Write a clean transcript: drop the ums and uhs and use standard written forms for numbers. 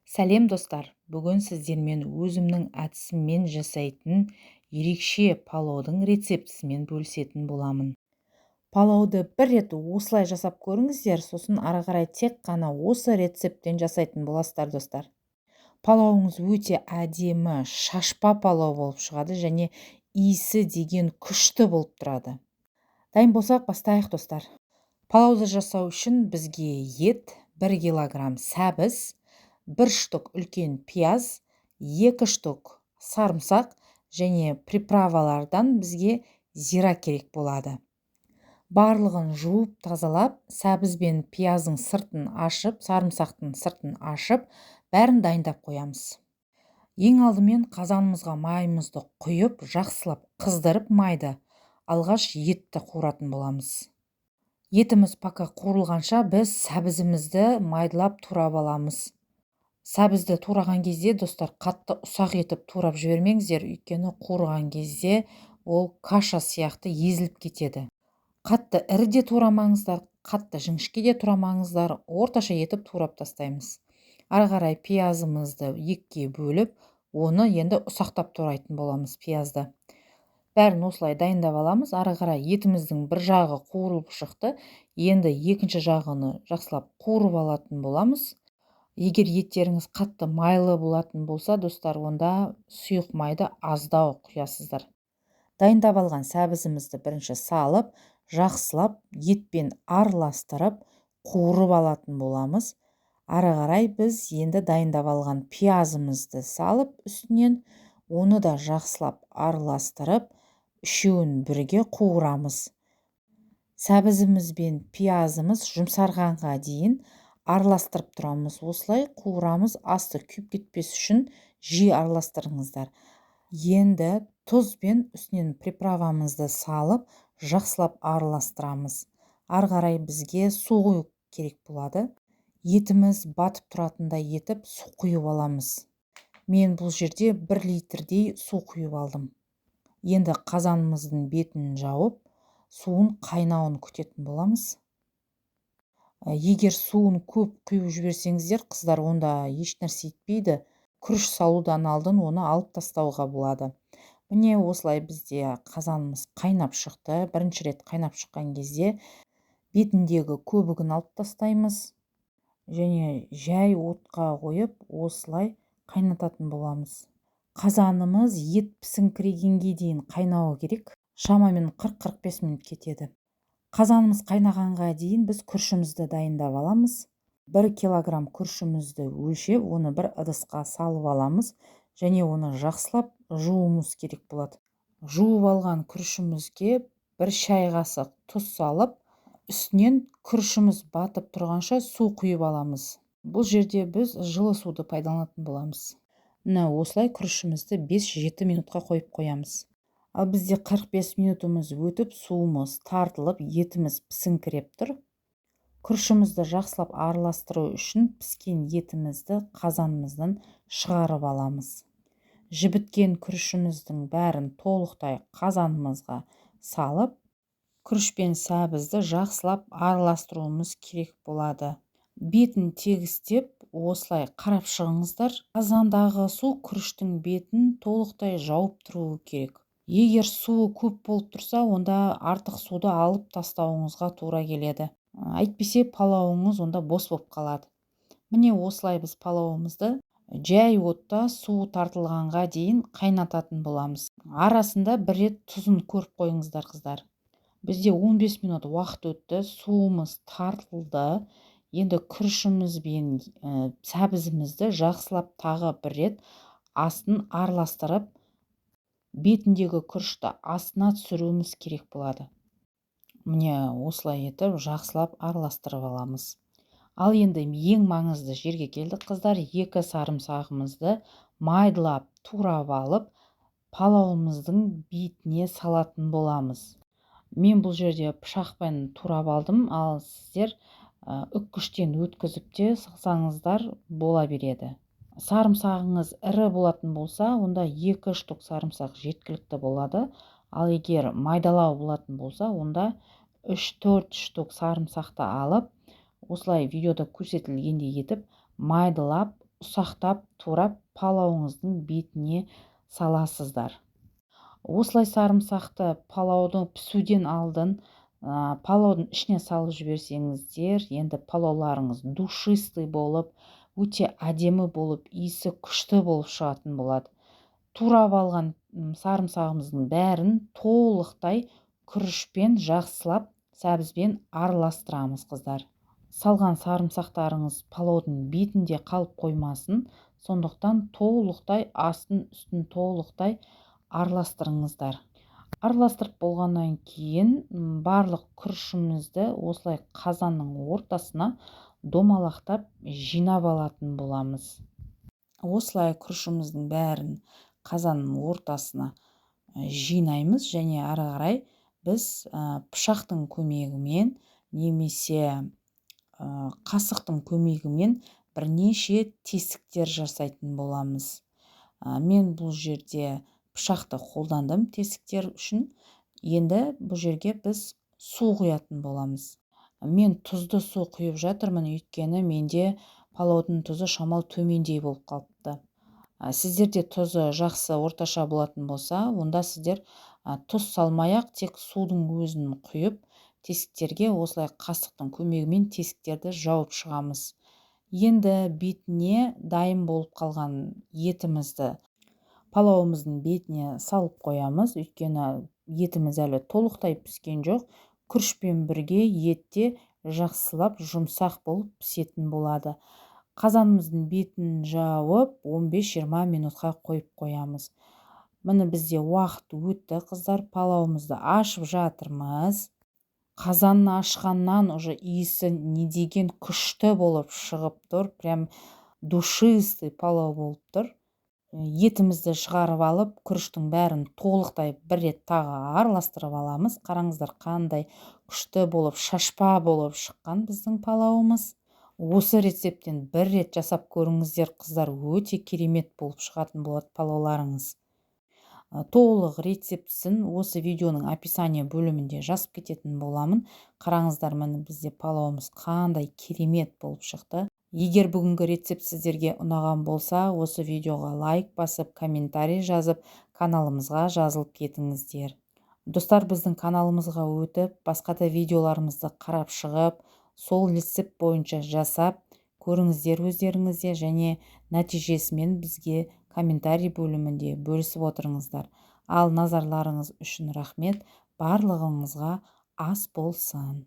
Сәлем достар, бүгін сіздермен өзімнің әдісіммен жасайтын ерекше палаудың рецептісімен бөлісетін боламын. Палауды бір рет осылай жасап көріңіздер, сосын ары қарай тек қана осы рецептпен жасайтын боласыздар достар. Палауыңыз өте әдемі, шашпа палау болып шығады және иісі деген күшті болып тұрады. Дайын болсақ, бастайық достар. Палауды жасау үшін бізге ет, 1 килограмм сәбіз, 1 штук үлкен пияз, 2 штук сарымсақ және приправалардан бізге зира керек болады. Барлығын жуып тазалап, сәбіз бен пияздың сыртын ашып, сарымсақтың сыртын ашып, бәрін дайындап қоямыз. Ең алдымен қазанымызға майымызды құйып, жақсылап қыздырып майды, алғаш етті қуыратын боламыз. Етіміз пока қуырылғанша біз сәбізімізді майдалап турап аламыз. Сәбізді тураған кезде, достар, қатты ұсақ етіп турап жібермеңіздер, өйткені қуырған кезде ол каша сияқты езіліп кетеді. Қатты ірі де турамаңыздар, қатты жіңішке де турамаңыздар, орташа етіп турап тастаймыз. Ары қарай пиязымызды екіге бөліп, оны енді ұсақтап турайтын боламыз пиязды. Бәрін осылай дайындап аламыз. Ары қарай етіміздің бір жағы қуырылып шықты, енді екінші жағын жақсылап қуырып алатын боламыз. Егер еттеріңіз қатты майлы болатын болса, достар, онда сұйық майды аздау құясыздар. Дайындап алған сәбізімізді бірінші салып, жақсылап етпен араластырып, қуырып алатын боламыз. Ары қарай біз енді дайындап алған пиязымызды салып, үстінен оны да жақсылап араластырып, үшеуін бірге қуырамыз. Сәбізіміз бен пиязымыз жұмсарғанға дейін араластырып тұрамыз. Осылай қуырамыз, асты күйіп кетпес үшін жиі араластырыңыздар. Енді тұз бен үстінен приправамызды салып, жақсылап араластырамыз. Ары қарай бізге су құю керек болады. Етіміз батып тұратындай етіп су құйып аламыз. Мен бұл жерде 1 литрдей су құйып алдым. Енді қазанымыздың бетін жауып, суын қайнауын күтетін боламыз. Егер суын көп құйып жіберсеңіздер, қыздар, онда еш нәрсе етпейді. Күріш салудан алдын оны алып тастауға болады. Міне осылай бізде қазанымыз қайнап шықты. Бірінші рет қайнап шыққан кезде бетіндегі көбігін алып тастаймыз. Және жай отқа қойып, осылай қайнататын боламыз. Қазанымыз ет пісіңкірегенге дейін қайнауы керек. Шамамен 40-45 минут кетеді. Қазанымыз қайнағанға дейін біз күрішімізді дайындап аламыз. 1 килограмм күрішімізді өлшеп, оны бір ыдысқа салып аламыз. Және оны жақсылап жуымыз керек болады. Жуып алған күрішімізге 1 шай қасық тұз салып, үстінен күрішіміз батып тұрғанша су құйып аламыз. Бұл жерде біз жылы суды пайдаланатын боламыз. Осылай күрішімізді 5-7 минутқа қойып қоямыз. Ал бізде 45 минутымыз өтіп, суымыз тартылып, етіміз пісіңкіреп тұр. Күрішімізді жақсылап араластыру үшін піскен етімізді қазанымыздан шығарып аламыз. Жібіткен күрішіміздің бәрін толықтай қазанымызға салып, күріш пен сәбізді жақсылап араластыруымыз керек болады. Бетін тегістеп, осылай қарап шығыңыздар. Қазандағы су күріштің бетін толықтай жауып тұруы керек. Егер суы көп болып тұрса, онда артық суды алып тастауыңызға тура келеді. Әйтпесе палауыңыз онда бос болып қалады. Міне осылай біз палауымызды жай отта су тартылғанға дейін қайнататын боламыз. Арасында бір рет тұзын көріп қойыңыздар, қыздар. Бізде 15 минут уақыт өтті, суымыз тартылды. Енді күрішіміз бен сәбізімізді жақсылап тағы бір рет астын араластырып, бетіндегі күрішті астына түсіруіміз керек болады. Міне осылай етіп жақсылап араластырып аламыз. Ал енді ең маңызды жерге келдік, қыздар. 2 сарымсағымызды майдалап турап алып, палауымыздың бетіне салатын боламыз. Мен бұл жерде пышақпен турап алдым, ал сіздер үккіштен өткізіп те салсаңыздар бола береді. Сарымсағыңыз ірі болатын болса, онда 2 штук сарымсақ жеткілікті болады. Ал егер майдалау болатын болса, онда 3-4 штук сарымсақты алып, осылай видеода көрсетілгендей етіп майдалап ұсақтап турап палауыңыздың бетіне саласыздар. Осылай сарымсақты палаудың пісуден алдын палаудың ішіне салып жіберсеңіздер, енді палауларыңыз душистый болып, өте әдемі болып, иісі күшті болып шығатын болады. Турап алған сарымсағымыздың бәрін толықтай күрішпен жақсылап сәбізбен араластырамыз, қыздар. Салған сарымсақтарыңыз палаудың бетінде қалып қоймасын, сондықтан толықтай астын үстін толықтай араластырыңыздар. Араластырып болғаннан кейін барлық күрішімізді осылай қазанның ортасына домалақтап жинап алатын боламыз. Осылай күрішіміздің бәрін қазанның ортасына жинаймыз және ары қарай біз пышақтың көмегімен немесе қасықтың көмегімен бірнеше тесіктер жасайтын боламыз. Мен бұл жерде пышақты қолдандым тесіктер үшін. Енді бұл жерге біз су құятын боламыз. Мен тұзды су құйып жатырмын, өйткені менде палаудың тұзы шамал төмендей болып қалыпты. Сіздерде тұзы жақсы орташа болатын болса, онда сіздер тұз салмай-ақ тек судың өзін құйып, тесіктерге осылай қасықтың көмегімен тесіктерді жауып шығамыз. Енді бетіне дайын болып қалған етімізді палауымыздың бетіне салып қоямыз, өйткені етіміз әлі толықтай піскен жоқ. Күрішпен бірге етте жақсылап жұмсақ болып пісетін болады. Қазанымыздың бетін жауып 15-20 минутқа қойып қоямыз. Міне бізде уақыт өтті, қыздар, палауымызды ашып жатырмыз. Қазанны ашқаннан уже иісі не деген күшті болып шығып тұр, прям душистый палау болып тұр. Етімізді шығарып алып, күріштің бәрін толықтай бір рет тағы араластырып аламыз. Қараңыздар, қандай күшті болып, шашпа болып шыққан біздің палауымыз. Осы рецептен бір рет жасап көріңіздер, қыздар, өте керемет болып шығатын болады палауларыңыз. Толық рецептісін осы видеоның описание бөлімінде жазып кететін боламын. Қараңыздар, міне бізде палауымыз қандай керемет болып шықты. Егер бүгінгі рецепт сіздерге ұнаған болса, осы видеоға лайк басып, комментарий жазып, каналымызға жазылып кетіңіздер. Достар, біздің каналымызға өтіп, басқа да видеоларымызды қарап шығып, сол рецепт бойынша жасап көріңіздер өздеріңізде және нәтижесімен бізге комментарий бөлімінде бөлісіп отырыңыздар. Ал назарларыңыз үшін рахмет, барлығыңызға ас болсын.